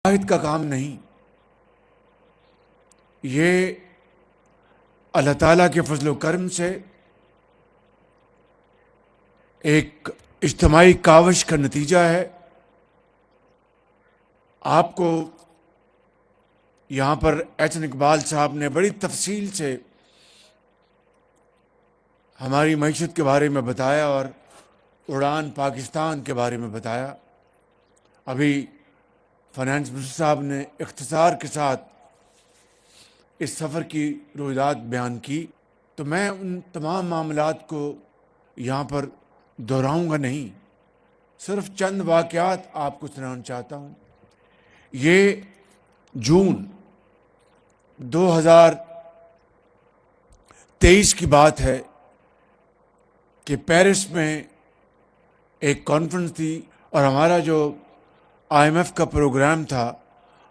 واحد کا کام نہیں، یہ اللہ تعالیٰ کے فضل و کرم سے ایک اجتماعی کاوش کا نتیجہ ہے۔ آپ کو یہاں پر احسن اقبال صاحب نے بڑی تفصیل سے ہماری معیشت کے بارے میں بتایا اور اڑان پاکستان کے بارے میں بتایا۔ ابھی فائنانس منسٹر صاحب نے اختصار کے ساتھ اس سفر کی رویداد بیان کی، تو میں ان تمام معاملات کو یہاں پر دہراؤں گا نہیں، صرف چند واقعات آپ کو سنانا چاہتا ہوں۔ یہ جون 2023 کی بات ہے کہ پیرس میں ایک کانفرنس تھی اور ہمارا جو IMF کا پروگرام تھا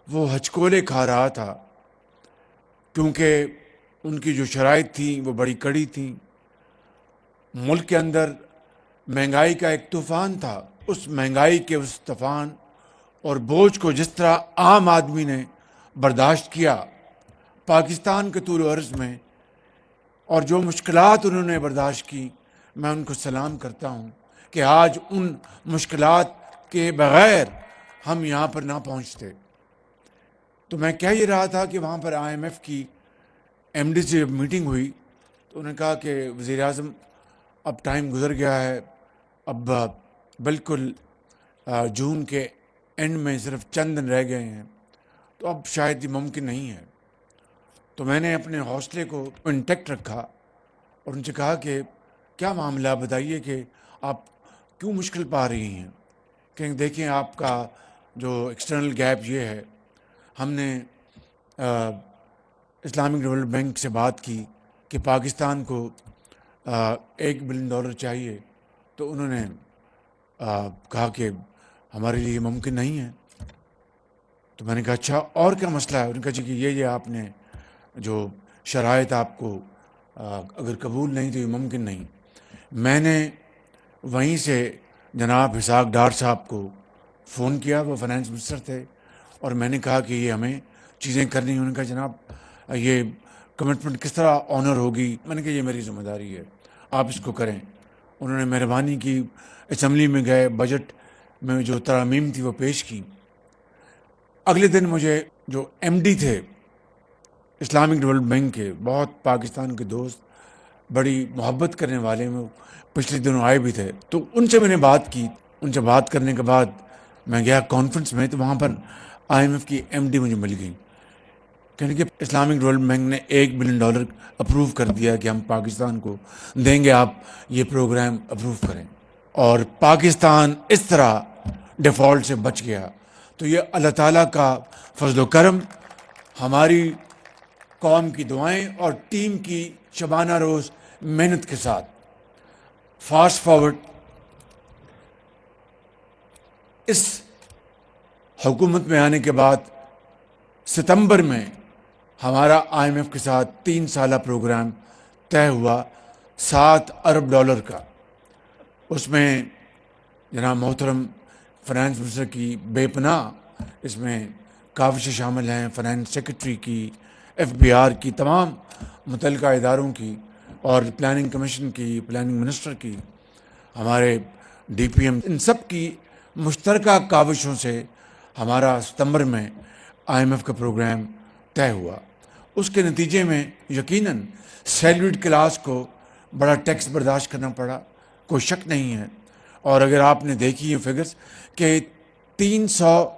وہ ہچکولے کھا رہا تھا، کیونکہ ان کی جو شرائط تھیں وہ بڑی کڑی تھیں۔ ملک کے اندر مہنگائی کا ایک طوفان تھا۔ اس مہنگائی کے اس طوفان اور بوجھ کو جس طرح عام آدمی نے برداشت کیا پاکستان کے طول و عرض میں، اور جو مشکلات انہوں نے برداشت کی، میں ان کو سلام کرتا ہوں کہ آج ان مشکلات کے بغیر ہم یہاں پر نہ پہنچتے۔ تو میں کہہ یہ رہا تھا کہ وہاں پر IMF کی MD سے جب میٹنگ ہوئی تو انہوں نے کہا کہ وزیر اعظم اب ٹائم گزر گیا ہے، اب بالکل جون کے اینڈ میں صرف چند دن رہ گئے ہیں، تو اب شاید یہ ممکن نہیں ہے۔ تو میں نے اپنے حوصلے کو انٹیکٹ رکھا اور ان سے کہا کہ کیا معاملہ بتائیے کہ آپ کیوں مشکل پا رہی ہیں؟ کہ دیکھیں آپ کا جو ایکسٹرنل گیپ یہ ہے، ہم نے اسلامک ڈیولپمنٹ بینک سے بات کی کہ پاکستان کو $1 بلین چاہیے، تو انہوں نے کہا کہ ہمارے لیے ممکن نہیں ہے۔ تو میں نے کہا اچھا اور کیا مسئلہ ہے؟ انہوں نے کہا جی کہ یہ آپ نے جو شرائط آپ کو اگر قبول نہیں تو یہ ممکن نہیں۔ میں نے وہیں سے جناب اسحاق ڈار صاحب کو فون کیا، وہ فائنانس منسٹر تھے، اور میں نے کہا کہ یہ ہمیں چیزیں کرنی ہیں۔ انہوں نے کہا جناب یہ کمٹمنٹ کس طرح آنر ہوگی؟ میں نے کہا یہ میری ذمہ داری ہے، آپ اس کو کریں۔ انہوں نے مہربانی کی، اسمبلی میں گئے، بجٹ میں جو ترامیم تھی وہ پیش کی۔ اگلے دن مجھے جو MD تھے اسلامک ڈیولپمنٹ بینک کے، بہت پاکستان کے دوست، بڑی محبت کرنے والے، میں پچھلے دنوں آئے بھی تھے، تو ان سے میں نے بات کی۔ ان سے بات کرنے کے بعد میں گیا کانفرنس میں، تو وہاں پر IMF کی MD مجھے مل گئی، کہنے کہ اسلامک ڈیولپمنٹ بینک نے $1 بلین اپروو کر دیا کہ ہم پاکستان کو دیں گے، آپ یہ پروگرام اپروو کریں۔ اور پاکستان اس طرح ڈیفالٹ سے بچ گیا۔ تو یہ اللہ تعالیٰ کا فضل و کرم، ہماری قوم کی دعائیں اور ٹیم کی شبانہ روز محنت کے ساتھ۔ فاسٹ فارورڈ، اس حکومت میں آنے کے بعد ستمبر میں ہمارا IMF کے ساتھ 3 سالہ پروگرام طے ہوا $7 ارب کا۔ اس میں جناب محترم فائنانس منسٹر کی بے پناہ اس میں کاوشیں شامل ہیں، فائنانس سیکرٹری کی، FBR کی، تمام متعلقہ اداروں کی، اور پلاننگ کمیشن کی، پلاننگ منسٹر کی، ہمارے DPM، ان سب کی مشترکہ کاوشوں سے ہمارا ستمبر میں IMF کا پروگرام طے ہوا۔ اس کے نتیجے میں یقیناً سیلریڈ کلاس کو بڑا ٹیکس برداشت کرنا پڑا، کوئی شک نہیں ہے۔ اور اگر آپ نے دیکھی یہ فگرز کہ 300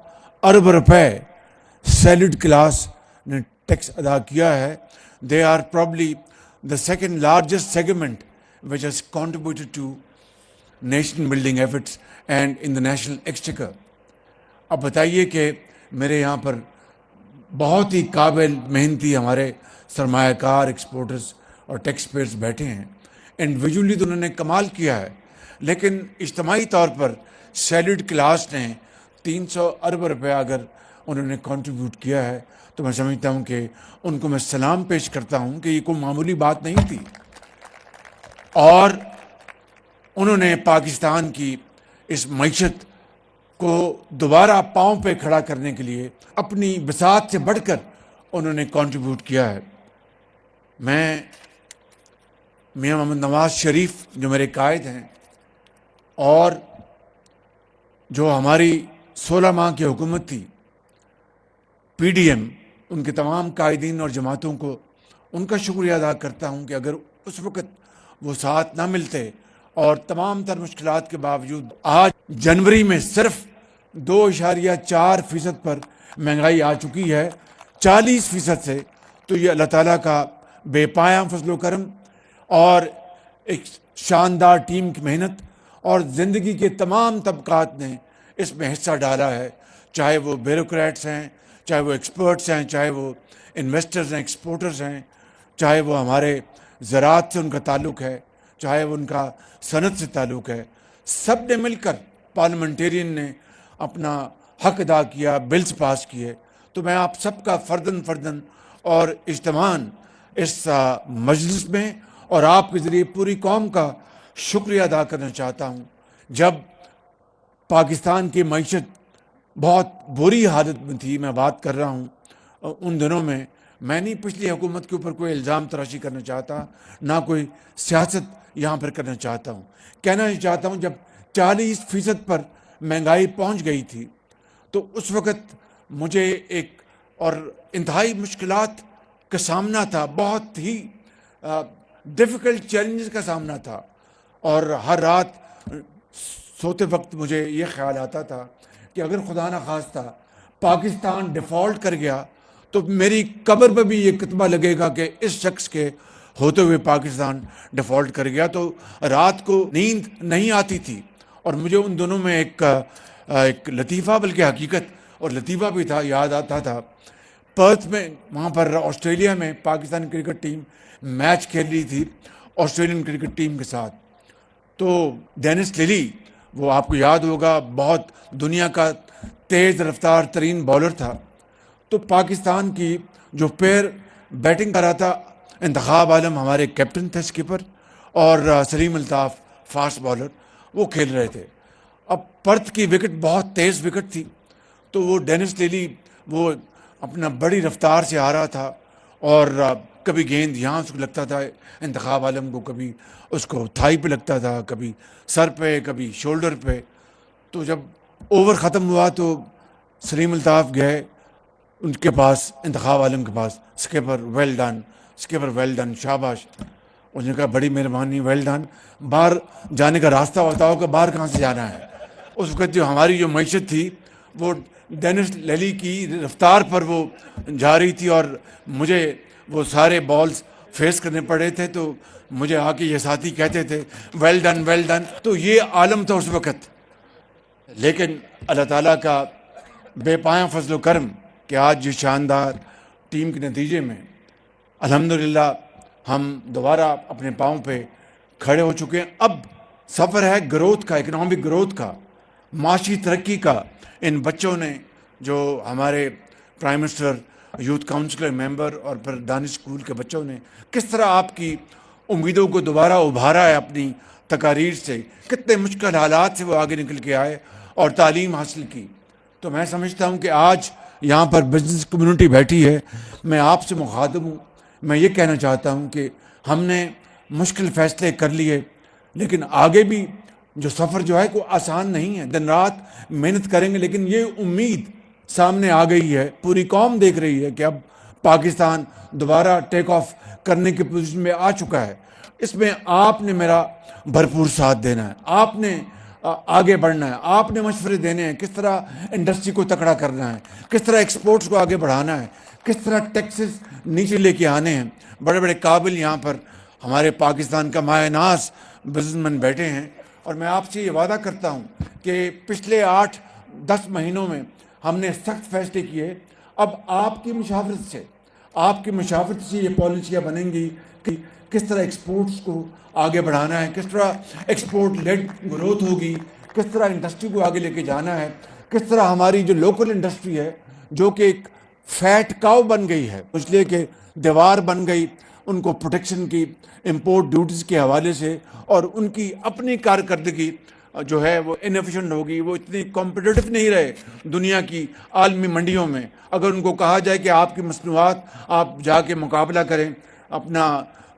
ارب روپے سیلریڈ کلاس نے ٹیکس ادا کیا ہے، they are probably the second largest segment which has contributed to nation building efforts and in the national exchequer۔ اب بتائیے کہ میرے یہاں پر بہت ہی قابل محنتی ہمارے سرمایہ کار، ایکسپورٹرز اور ٹیکس پیئرز بیٹھے ہیں، انڈیویجولی تو انہوں نے کمال کیا ہے، لیکن اجتماعی طور پر سیلریڈ کلاس نے 300 ارب روپے اگر انہوں نے کنٹریبیوٹ کیا ہے، تو میں سمجھتا ہوں کہ ان کو میں سلام پیش کرتا ہوں کہ یہ کوئی معمولی بات نہیں تھی۔ اور انہوں نے پاکستان کی اس معیشت کو دوبارہ پاؤں پہ کھڑا کرنے کے لیے اپنی بساط سے بڑھ کر انہوں نے کنٹریبیوٹ کیا ہے۔ میں میاں محمد نواز شریف جو میرے قائد ہیں اور جو ہماری 16 ماہ کی حکومت تھی پی ڈی ایم، ان کے تمام قائدین اور جماعتوں کو ان کا شکریہ ادا کرتا ہوں کہ اگر اس وقت وہ ساتھ نہ ملتے اور تمام تر مشکلات کے باوجود آج جنوری میں صرف 2.4% پر مہنگائی آ چکی ہے 40% سے، تو یہ اللہ تعالیٰ کا بے پایاں فضل و کرم اور ایک شاندار ٹیم کی محنت اور زندگی کے تمام طبقات نے اس میں حصہ ڈالا ہے، چاہے وہ بیوروکریٹس ہیں، چاہے وہ ایکسپرٹس ہیں، چاہے وہ انویسٹرز ہیں، ایکسپورٹرز ہیں، چاہے وہ ہمارے زراعت سے ان کا تعلق ہے، چاہے وہ ان کا صنعت سے تعلق ہے، سب نے مل کر پارلیمنٹیرین نے اپنا حق ادا کیا، بلز پاس کیے۔ تو میں آپ سب کا فرداً اور اجتماعاً اس مجلس میں اور آپ کے ذریعے پوری قوم کا شکریہ ادا کرنا چاہتا ہوں۔ جب پاکستان کی معیشت بہت بری حالت میں تھی، میں بات کر رہا ہوں ان دنوں میں نہیں پچھلی حکومت کے اوپر کوئی الزام تراشی کرنا چاہتا، نہ کوئی سیاست یہاں پر کرنا چاہتا ہوں، کہنا یہ چاہتا ہوں جب 40% پر مہنگائی پہنچ گئی تھی تو اس وقت مجھے ایک اور انتہائی مشکلات کا سامنا تھا، بہت ہی ڈیفیکلٹ چیلنجز کا سامنا تھا، اور ہر رات سوتے وقت مجھے یہ خیال آتا تھا کہ اگر خدا نہ خواستہ پاکستان ڈیفالٹ کر گیا تو میری قبر پہ بھی یہ کتبہ لگے گا کہ اس شخص کے ہوتے ہوئے پاکستان ڈیفالٹ کر گیا۔ تو رات کو نیند نہیں آتی تھی، اور مجھے ان دونوں میں ایک لطیفہ، بلکہ حقیقت اور لطیفہ بھی تھا، یاد آتا تھا۔ پرتھ میں وہاں پر آسٹریلیا میں پاکستان کرکٹ ٹیم میچ کھیل رہی تھی آسٹریلین کرکٹ ٹیم کے ساتھ، تو ڈینس لیلی، وہ آپ کو یاد ہوگا بہت دنیا کا تیز رفتار ترین بالر تھا، تو پاکستان کی جو پیر بیٹنگ کر رہا تھا، انتخاب عالم ہمارے کیپٹن تھے، اسکپر، اور سلیم الطاف فاسٹ بالر، وہ کھیل رہے تھے۔ اب پرتھ کی وکٹ بہت تیز وکٹ تھی، تو وہ ڈینس لیلی وہ اپنا بڑی رفتار سے آ رہا تھا، اور کبھی گیند یہاں اس کو لگتا تھا انتخاب عالم کو، کبھی اس کو تھائی پہ لگتا تھا، کبھی سر پہ، کبھی شولڈر پہ۔ تو جب اوور ختم ہوا تو سلیم الطاف گئے ان کے پاس، انتخاب عالم کے پاس، اسکپر ویل ڈن، اسکپر ویل ڈن، شاباش۔ اس نے کہا بڑی مہربانی، ویل ڈن، باہر جانے کا راستہ بتاؤ کہ باہر کہاں سے جانا ہے۔ اس وقت جو ہماری جو معیشت تھی وہ ڈینس لیلی کی رفتار پر وہ جا رہی تھی، اور مجھے وہ سارے بالز فیس کرنے پڑے تھے، تو مجھے آ کے یہ ساتھی کہتے تھے ویل ڈن ویل ڈن۔ تو یہ عالم تھا اس وقت، لیکن اللہ تعالیٰ کا بے پایاں فضل و کرم کہ آج یہ شاندار ٹیم کے نتیجے میں الحمدللہ ہم دوبارہ اپنے پاؤں پہ کھڑے ہو چکے ہیں۔ اب سفر ہے گروتھ کا، اکنامک گروتھ کا، معاشی ترقی کا۔ ان بچوں نے، جو ہمارے پرائم منسٹر، یوتھ کونسلر ممبر اور پھر دانش اسکول کے بچوں نے کس طرح آپ کی امیدوں کو دوبارہ ابھارا ہے اپنی تقاریر سے، کتنے مشکل حالات سے وہ آگے نکل کے آئے اور تعلیم حاصل کی۔ تو میں سمجھتا ہوں کہ آج یہاں پر بزنس کمیونٹی بیٹھی ہے، میں آپ سے مخاطب ہوں، میں یہ کہنا چاہتا ہوں کہ ہم نے مشکل فیصلے کر لیے، لیکن آگے بھی جو سفر جو ہے کوئی آسان نہیں ہے، دن رات محنت کریں گے، لیکن یہ امید سامنے آ گئی ہے، پوری قوم دیکھ رہی ہے کہ اب پاکستان دوبارہ ٹیک آف کرنے کی پوزیشن میں آ چکا ہے۔ اس میں آپ نے میرا بھرپور ساتھ دینا ہے، آپ نے آگے بڑھنا ہے، آپ نے مشورے دینے ہیں، کس طرح انڈسٹری کو تکڑا کرنا ہے، کس طرح ایکسپورٹس کو آگے بڑھانا ہے، کس طرح ٹیکسز نیچے لے کے آنے ہیں۔ بڑے بڑے قابل یہاں پر ہمارے پاکستان کا مایہ ناز بزنس مین بیٹھے ہیں، اور میں آپ سے یہ وعدہ کرتا ہوں کہ پچھلے 8-10 مہینوں میں ہم نے سخت فیصلے کیے، اب آپ کی مشاورت سے یہ پالیسیاں بنیں گی کہ کس طرح ایکسپورٹس کو آگے بڑھانا ہے، کس طرح ایکسپورٹ لیڈ گروتھ ہوگی، کس طرح انڈسٹری کو آگے لے کے جانا ہے، کس طرح ہماری جو لوکل انڈسٹری ہے جو کہ ایک فیٹ کاؤ بن گئی ہے، اس لیے کہ دیوار بن گئی ان کو پروٹیکشن کی، امپورٹ ڈیوٹیز کے حوالے سے، اور ان کی اپنی کارکردگی جو ہے وہ انیفیشینٹ ہوگی، وہ اتنی کمپٹیٹو نہیں رہے دنیا کی عالمی منڈیوں میں۔ اگر ان کو کہا جائے کہ آپ کی مصنوعات آپ جا کے مقابلہ کریں اپنا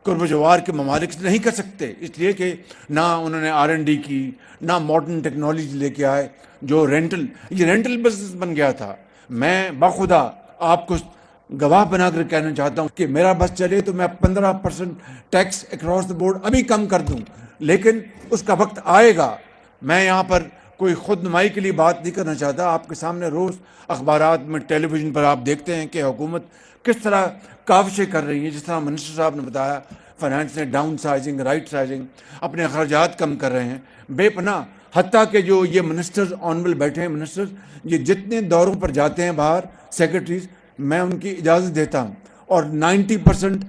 قرب و جوار کے ممالک سے، نہیں کر سکتے، اس لیے کہ نہ انہوں نے R&D کی، نہ ماڈرن ٹیکنالوجی لے کے آئے۔ جو یہ رینٹل بزنس بن گیا تھا۔ میں بخدا آپ کو گواہ بنا کر کہنا چاہتا ہوں کہ میرا بس چلے تو میں 15% ٹیکس اکراس دا بورڈ ابھی کم کر دوں، لیکن اس کا وقت آئے گا۔ میں یہاں پر کوئی خود نمائی کے لیے بات نہیں کرنا چاہتا، آپ کے سامنے روز اخبارات میں، ٹیلی ویژن پر آپ دیکھتے ہیں کہ حکومت کس طرح کاوشیں کر رہی ہے۔ جس طرح منسٹر صاحب نے بتایا، فائنانس نے ڈاؤن سائزنگ، رائٹ سائزنگ، اپنے اخراجات کم کر رہے ہیں بے پناہ۔ حتیٰ کہ جو یہ منسٹرز آنریبل بیٹھے ہیں منسٹرز، یہ جتنے دوروں پر جاتے ہیں باہر سیکرٹریز، میں ان کی اجازت دیتا ہوں، اور 90%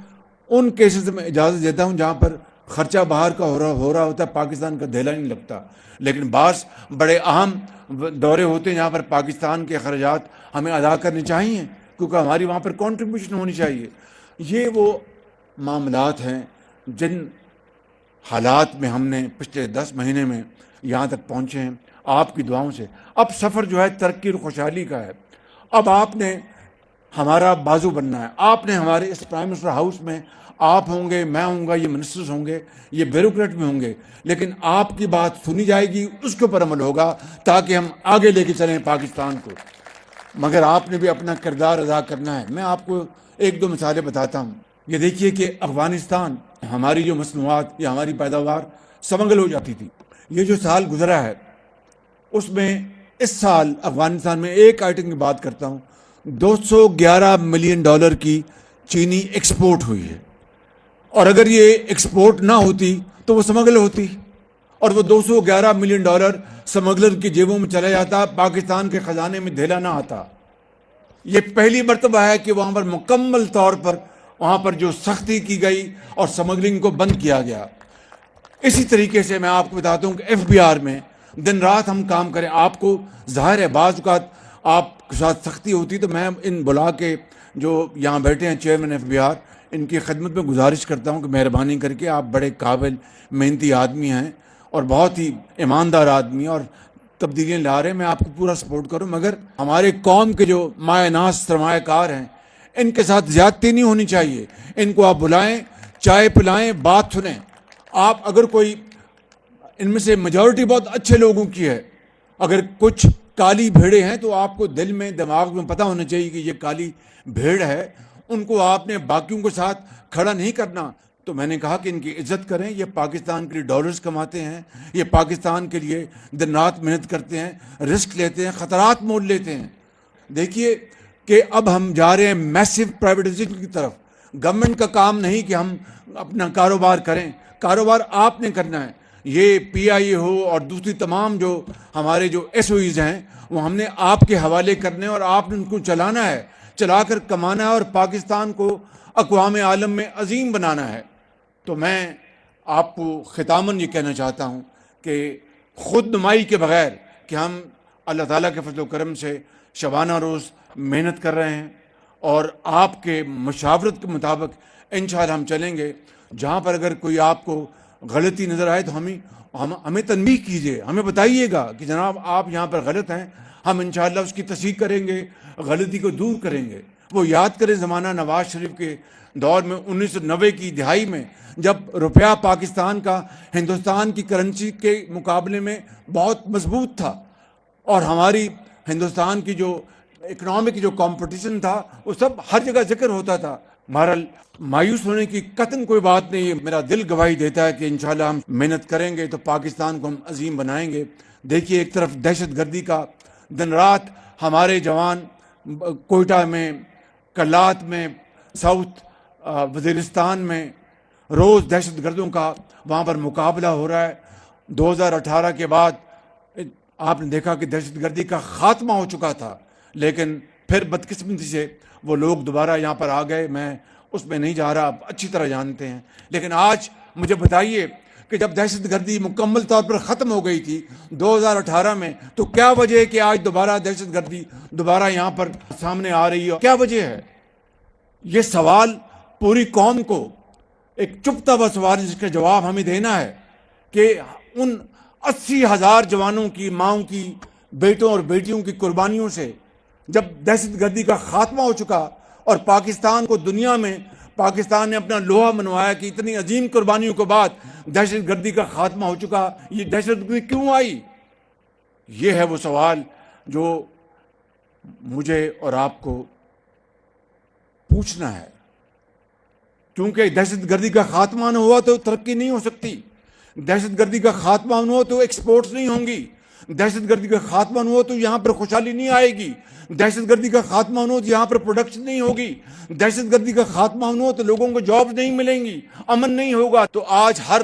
ان کیسز میں اجازت دیتا ہوں جہاں پر خرچہ باہر کا ہو رہا ہوتا ہے، پاکستان کا دھیلا نہیں لگتا۔ لیکن بعض بڑے اہم دورے ہوتے ہیں جہاں پر پاکستان کے اخراجات ہمیں ادا کرنے چاہیے، کیونکہ ہماری وہاں پر کنٹریبیوشن ہونی چاہیے۔ یہ وہ معاملات ہیں جن حالات میں ہم نے پچھلے 10 مہینے میں یہاں تک پہنچے ہیں آپ کی دعاؤں سے۔ اب سفر جو ہے ترقی اور خوشحالی کا ہے۔ اب آپ نے ہمارا بازو بننا ہے۔ آپ نے ہمارے اس پرائم منسٹر ہاؤس میں، آپ ہوں گے، میں ہوں گا، یہ منسٹرز ہوں گے، یہ بیوروکریٹ بھی ہوں گے، لیکن آپ کی بات سنی جائے گی، اس کے اوپر عمل ہوگا تاکہ ہم آگے لے کے چلیں پاکستان کو۔ مگر آپ نے بھی اپنا کردار ادا کرنا ہے۔ میں آپ کو ایک دو مثالیں بتاتا ہوں۔ یہ دیکھیے کہ افغانستان، ہماری جو مصنوعات یا ہماری پیداوار سمگل ہو جاتی تھی، یہ جو سال گزرا ہے اس میں اس سال افغانستان میں ایک آئٹم کی بات کرتا ہوں، $211 ملین کی چینی ایکسپورٹ ہوئی ہے، اور اگر یہ ایکسپورٹ نہ ہوتی تو وہ سمگل ہوتی، اور وہ $211 ملین سمگلر کی جیبوں میں چلا جاتا، پاکستان کے خزانے میں دھیلا نہ آتا۔ یہ پہلی مرتبہ ہے کہ وہاں پر مکمل طور پر وہاں پر جو سختی کی گئی اور سمگلنگ کو بند کیا گیا۔ اسی طریقے سے میں آپ کو بتاتا ہوں کہ FBR میں دن رات ہم کام کریں۔ آپ کو ظاہر ہے بعض اوقات آپ کے ساتھ سختی ہوتی، تو میں ان بلا کے جو یہاں بیٹھے ہیں چیئرمین FBR، ان کی خدمت میں گزارش کرتا ہوں کہ مہربانی کر کے، آپ بڑے قابل محنتی آدمی ہیں اور بہت ہی ایماندار آدمی، اور تبدیلیاں لا رہے ہیں، میں آپ کو پورا سپورٹ کروں، مگر ہمارے قوم کے جو مایہ ناز سرمایہ کار ہیں ان کے ساتھ زیادتی نہیں ہونی چاہیے۔ ان کو آپ بلائیں، چائے پلائیں، بات سنیں۔ آپ اگر کوئی، ان میں سے میجورٹی بہت اچھے لوگوں کی ہے، اگر کچھ کالی بھیڑیں ہیں تو آپ کو دل میں، دماغ میں پتہ ہونا چاہیے کہ یہ کالی بھیڑ ہے، ان کو آپ نے باقیوں کے ساتھ کھڑا نہیں کرنا۔ تو میں نے کہا کہ ان کی عزت کریں، یہ پاکستان کے لیے ڈالرز کماتے ہیں، یہ پاکستان کے لیے دن رات محنت کرتے ہیں، رسک لیتے ہیں، خطرات مول لیتے ہیں۔ دیکھیے کہ اب ہم جا رہے ہیں میسو پرائیویٹائزیشن کی طرف۔ گورنمنٹ کا کام نہیں کہ ہم اپنا کاروبار کریں، کاروبار آپ نے کرنا ہے۔ یہ PIA ہو اور دوسری تمام جو ہمارے جو SOEs ہیں، وہ ہم نے آپ کے حوالے کرنے اور آپ نے ان کو چلانا ہے، چلا کر کمانا ہے، اور پاکستان کو اقوام عالم میں عظیم بنانا ہے۔ تو میں آپ کو ختاماً یہ کہنا چاہتا ہوں کہ خود نمائی کے بغیر کہ ہم اللہ تعالیٰ کے فضل و کرم سے شبانہ روز محنت کر رہے ہیں، اور آپ کے مشاورت کے مطابق انشاءاللہ ہم چلیں گے۔ جہاں پر اگر کوئی آپ کو غلطی نظر آئے تو ہمیں تنبیہ کیجیے، ہمیں بتائیے گا کہ جناب آپ یہاں پر غلط ہیں، ہم انشاءاللہ اس کی تصحیح کریں گے، غلطی کو دور کریں گے۔ وہ یاد کریں زمانہ نواز شریف کے دور میں 1990 کی دہائی میں، جب روپیہ پاکستان کا ہندوستان کی کرنسی کے مقابلے میں بہت مضبوط تھا، اور ہماری ہندوستان کی جو اکنامک جو کمپٹیشن تھا وہ سب ہر جگہ ذکر ہوتا تھا۔ بہرحال مایوس ہونے کی قطعاً کوئی بات نہیں ہے، میرا دل گواہی دیتا ہے کہ انشاءاللہ ہم محنت کریں گے تو پاکستان کو ہم عظیم بنائیں گے۔ دیکھیے ایک طرف دہشت گردی کا دن رات ہمارے جوان کوئٹہ میں، کلات میں، ساؤتھ وزیرستان میں روز دہشت گردوں کا وہاں پر مقابلہ ہو رہا ہے۔ 2018 کے بعد آپ نے دیکھا کہ دہشت گردی کا خاتمہ ہو چکا تھا، لیکن پھر بدقسمتی سے وہ لوگ دوبارہ یہاں پر آ گئے۔ میں اس میں نہیں جا رہا، آپ اچھی طرح جانتے ہیں۔ لیکن آج مجھے بتائیے کہ جب دہشت گردی مکمل طور پر ختم ہو گئی تھی 2018 میں، تو کیا وجہ ہے کہ آج دوبارہ دہشت گردی دوبارہ یہاں پر سامنے آ رہی ہے؟ کیا وجہ ہے؟ یہ سوال پوری قوم کو، ایک چپتا ہوا سوال جس کا جواب ہمیں دینا ہے کہ ان 80,000 جوانوں کی، ماؤں کی، بیٹوں اور بیٹیوں کی قربانیوں سے جب دہشت گردی کا خاتمہ ہو چکا اور پاکستان کو دنیا میں پاکستان نے اپنا لوہا منوایا کہ اتنی عظیم قربانیوں کے بعد دہشت گردی کا خاتمہ ہو چکا، یہ دہشت گردی کیوں آئی؟ یہ ہے وہ سوال جو مجھے اور آپ کو پوچھنا ہے، کیونکہ دہشت گردی کا خاتمہ نہ ہوا تو ترقی نہیں ہو سکتی، دہشت گردی کا خاتمہ نہ ہوا تو ایکسپورٹس نہیں ہوں گی، دہشت گردی کا خاتمہ نہ ہوا تو یہاں پر خوشحالی نہیں آئے گی، دہشت گردی کا خاتمہ نہ ہو تو یہاں پر پروڈکشن نہیں ہوگی، دہشت گردی کا خاتمہ نہ ہو تو لوگوں کو جابز نہیں ملیں گی، امن نہیں ہوگا۔ تو آج ہر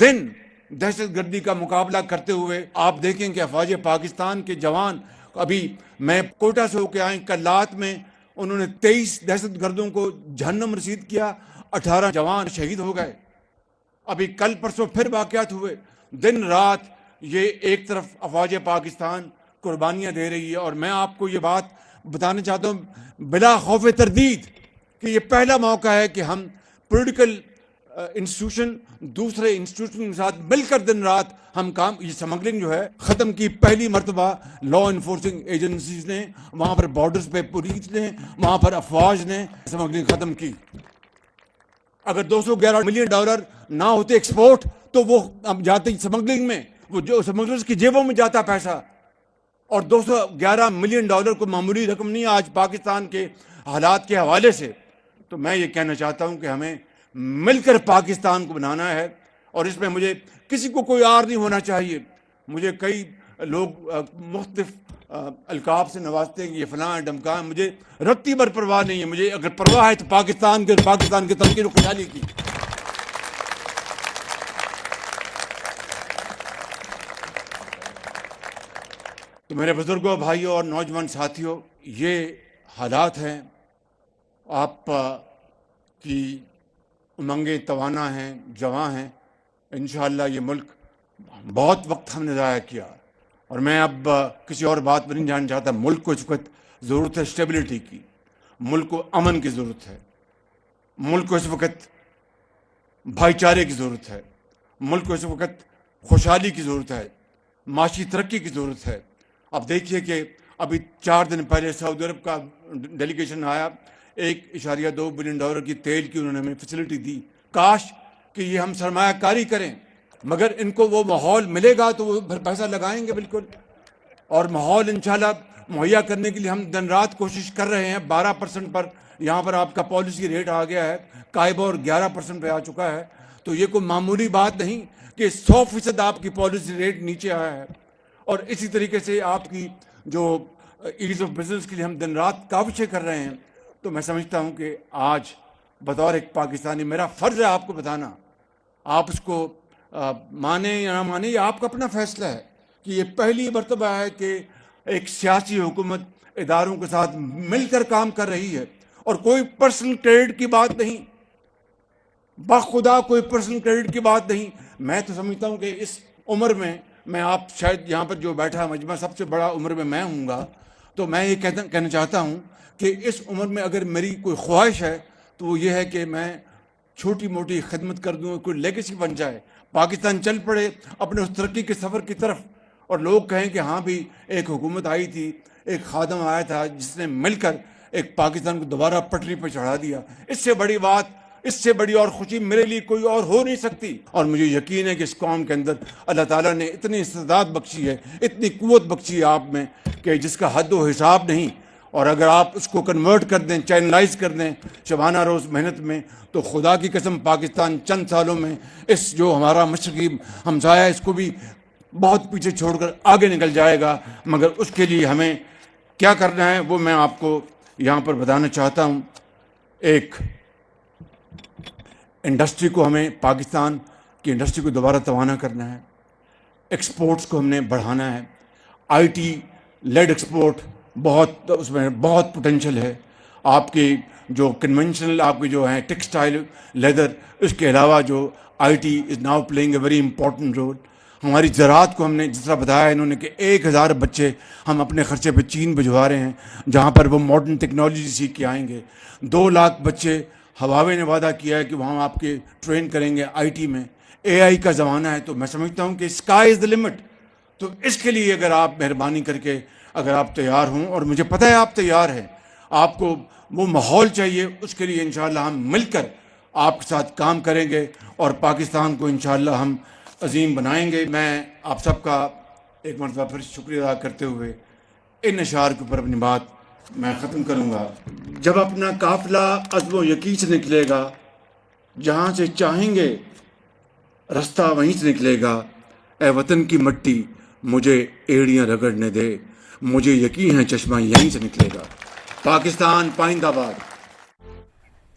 دن دہشت گردی کا مقابلہ کرتے ہوئے آپ دیکھیں کہ افواج پاکستان کے جوان، ابھی میں کوئٹہ سے ہو کے آئے، کلات میں انہوں نے 23 دہشت گردوں کو جہنم رسید کیا، 18 جوان شہید ہو گئے۔ ابھی کل پرسوں پھر واقعات ہوئے، دن رات یہ ایک طرف افواج پاکستان قربانیاں دے رہی ہے، اور میں آپ کو یہ بات بتانا چاہتا ہوں بلا خوف تردید کہ یہ پہلا موقع ہے کہ ہم پولیٹیکل انسٹیٹیوشن دوسرے انسٹیٹیوشن کے ساتھ مل کر دن رات ہم کام، یہ سمگلنگ جو ہے ختم کی پہلی مرتبہ لا انفورسنگ ایجنسیز نے، وہاں پر بارڈرز پہ پولیس نے، وہاں پر افواج نے سمگلنگ ختم کی۔ اگر $211 ملین نہ ہوتے ایکسپورٹ تو وہ اب جاتے سمگلنگ میں، وہ جو سمگلرز کی جیبوں میں جاتا پیسہ، اور $211 ملین کو معمولی رقم نہیں آج پاکستان کے حالات کے حوالے سے۔ تو میں یہ کہنا چاہتا ہوں کہ ہمیں مل کر پاکستان کو بنانا ہے، اور اس میں مجھے کسی کو کوئی آر نہیں ہونا چاہیے۔ مجھے کئی لوگ مختلف القاب سے نوازتے ہیں کہ یہ فلاں ڈمکان، مجھے رتی بھر پرواہ نہیں ہے، مجھے اگر پرواہ ہے تو پاکستان کے ترقی و خوشحالی کی۔ تو میرے بزرگوں، بھائیوں اور نوجوان ساتھیوں، یہ حالات ہیں، آپ کی امنگیں توانا ہیں، جواں ہیں، انشاءاللہ یہ ملک بہت وقت ہم نے ضائع کیا، اور میں اب کسی اور بات پر نہیں جاننا چاہتا۔ ملک کو اس وقت ضرورت ہے اسٹیبلٹی کی، ملک کو امن کی ضرورت ہے، ملک کو اس وقت بھائی چارے کی ضرورت ہے، ملک کو اس وقت خوشحالی کی ضرورت ہے، معاشی ترقی کی ضرورت ہے۔ اب دیکھیے کہ ابھی 4 دن پہلے سعودی عرب کا ڈیلیگیشن آیا، $1.2 بلین کی تیل کی انہوں نے ہمیں فیسلٹی دی۔ کاش کہ یہ ہم سرمایہ کاری کریں، مگر ان کو وہ ماحول ملے گا تو وہ پیسہ لگائیں گے بالکل، اور ماحول انشاءاللہ مہیا کرنے کے لیے ہم دن رات کوشش کر رہے ہیں۔ 12% پر یہاں پر آپ کا پالیسی ریٹ آ گیا ہے، کائبور 11% پہ آ چکا ہے، تو یہ کوئی معمولی بات نہیں کہ 100% آپ کی پالیسی ریٹ نیچے آیا ہے۔ اور اسی طریقے سے آپ کی جو ایز آف بزنس کے لیے ہم دن رات کاوشیں کر رہے ہیں۔ تو میں سمجھتا ہوں کہ آج بطور ایک پاکستانی میرا فرض ہے آپ کو بتانا، آپ اس کو مانیں یا نہ مانیں، یہ آپ کا اپنا فیصلہ ہے کہ یہ پہلی مرتبہ ہے کہ ایک سیاسی حکومت اداروں کے ساتھ مل کر کام کر رہی ہے، اور کوئی پرسنل کریڈٹ کی بات نہیں، بخدا کوئی پرسنل کریڈٹ کی بات نہیں۔ میں تو سمجھتا ہوں کہ اس عمر میں آپ شاید یہاں پر جو بیٹھا مجمع سب سے بڑا عمر میں ہوں گا، تو میں یہ کہنا چاہتا ہوں کہ اس عمر میں اگر میری کوئی خواہش ہے تو وہ یہ ہے کہ میں چھوٹی موٹی خدمت کر دوں، کوئی لیگیسی بن جائے، پاکستان چل پڑے اپنے اس ترقی کے سفر کی طرف، اور لوگ کہیں کہ ہاں بھی ایک حکومت آئی تھی، ایک خادم آیا تھا جس نے مل کر ایک پاکستان کو دوبارہ پٹری پہ چڑھا دیا۔ اس سے بڑی بات، اس سے بڑی اور خوشی میرے لیے کوئی اور ہو نہیں سکتی۔ اور مجھے یقین ہے کہ اس قوم کے اندر اللہ تعالیٰ نے اتنی استعداد بخشی ہے، اتنی قوت بخشی ہے آپ میں کہ جس کا حد و حساب نہیں، اور اگر آپ اس کو کنورٹ کر دیں، چینلائز کر دیں شبانہ روز محنت میں، تو خدا کی قسم پاکستان چند سالوں میں اس جو ہمارا مشرقی ہمسایہ ہے اس کو بھی بہت پیچھے چھوڑ کر آگے نکل جائے گا۔ مگر اس کے لیے ہمیں کیا کرنا ہے وہ میں آپ کو یہاں پر بتانا چاہتا ہوں۔ ایک انڈسٹری کو ہمیں، پاکستان کی انڈسٹری کو دوبارہ توانا کرنا ہے، ایکسپورٹس کو ہم نے بڑھانا ہے، آئی ٹی لیڈ ایکسپورٹ بہت، اس میں بہت پوٹینشل ہے۔ آپ کی جو کنونشنل آپ کے جو ہیں ٹیکسٹائل، لیدر، اس کے علاوہ جو I T is now playing a very important role. ہماری زراعت کو ہم نے جس طرح بتایا انہوں نے کہ 1000 بچے ہم اپنے خرچے پہ چین بھجوا رہے ہیں، جہاں پر وہ ماڈرن ٹیکنالوجی سیکھ کے آئیں گے۔ 2 لاکھ بچے ہواوے نے وعدہ کیا ہے کہ وہاں آپ کے ٹرین کریں گے آئی ٹی میں۔ AI کا زمانہ ہے، تو میں سمجھتا ہوں کہ اسکائی از دا لمٹ. تو اس کے لیے اگر آپ مہربانی کر کے اگر آپ تیار ہوں، اور مجھے پتہ ہے آپ تیار ہیں، آپ کو وہ ماحول چاہیے، اس کے لیے انشاءاللہ ہم مل کر آپ کے ساتھ کام کریں گے اور پاکستان کو انشاءاللہ ہم عظیم بنائیں گے. میں آپ سب کا ایک مرتبہ پھر شکریہ ادا کرتے ہوئے ان اشعار کے اوپر اپنی بات میں ختم کروں گا. جب اپنا قافلہ عزم و یقین سے نکلے گا، جہاں سے چاہیں گے رستہ وہیں سے نکلے گا. اے وطن کی مٹی مجھے ایڑیاں رگڑنے دے، مجھے یقین ہے چشمہ یہیں سے نکلے گا. پاکستان پائندہ باد.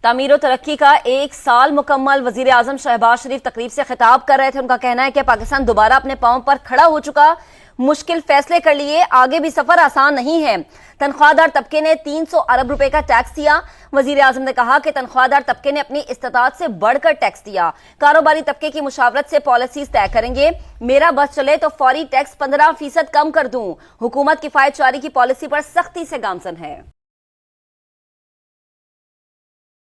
تعمیر و ترقی کا 1 سال مکمل. وزیر اعظم شہباز شریف تقریب سے خطاب کر رہے تھے. ان کا کہنا ہے کہ پاکستان دوبارہ اپنے پاؤں پر کھڑا ہو چکا، مشکل فیصلے کر لیے، آگے بھی سفر آسان نہیں ہے. تنخواہ دار طبقے نے 300 ارب روپے کا ٹیکس دیا. وزیر اعظم نے کہا کہ تنخواہ دار طبقے نے اپنی استطاعت سے بڑھ کر ٹیکس دیا. کاروباری طبقے کی مشاورت سے پالیسیز طے کریں گے. میرا بس چلے تو فوری ٹیکس 15% کم کر دوں. حکومت کفایت جاری کی پالیسی پر سختی سے گامزن ہے.